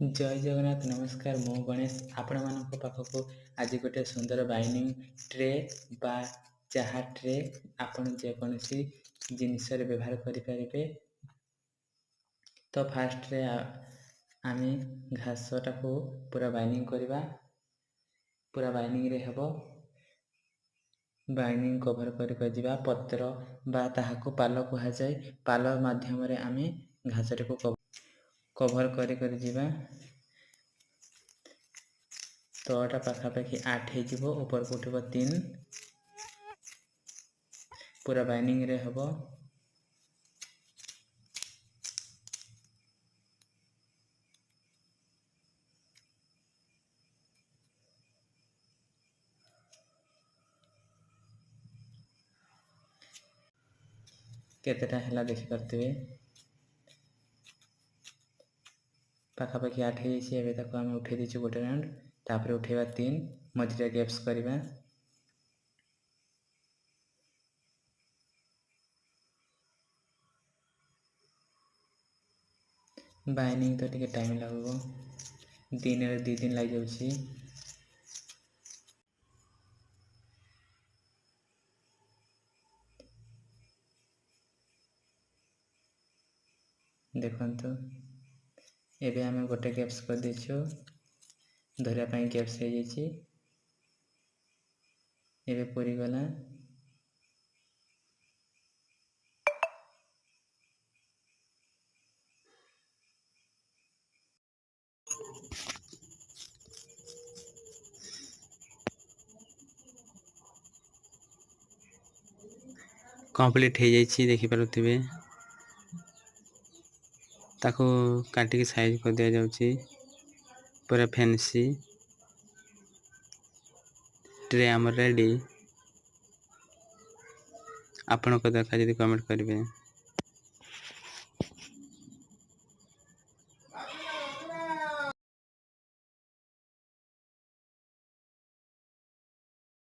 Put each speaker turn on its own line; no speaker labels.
जय जगन्नाथ नमस्कार मु गणेश आपण मानक पाखक आज गोटे सुंदर बाइनिंग ट्रे बा चाहा ट्रे आपण जेकोसी जिनस व्यवहार करें। तो फास्ट रे आम घासटा को पूरा बाइनिंग करवा पूरा बाइनिंग रे हेबो बाइनिंग कवर कर जा पत्र बा ताहाको पाल कह जाए पाल माध्यम रे आम घासटा को कवर कर जीवा तळटा पाखापाखि 8 हो ऊपर को उठिबो 3 पूरा बाइनिंग रे हबो। केतेटा हला देखि करथिबे पाखापाखि 8 होइछि। एबे ताको हम उठे दिछु गोटे राउंड तापर उठेबा 3 मझिरा गैप्स करबा बाइनिंग तो टिके टाइम लागबो दिन रे 2 दिन लाग जाउछि। देखंतु एबे हमें गोटे गैप्स कर दिछु धरिया पई गैप्स हो जाइछि। एबे पूरी गला
कंप्लीट हो जाइए देखि पारुथिबे ताको काटिक साइज कर दिया जाउची। पूरा फैंसी ट्रे आम रेडी। आपन को देखा जदि कमेंट करेंगे।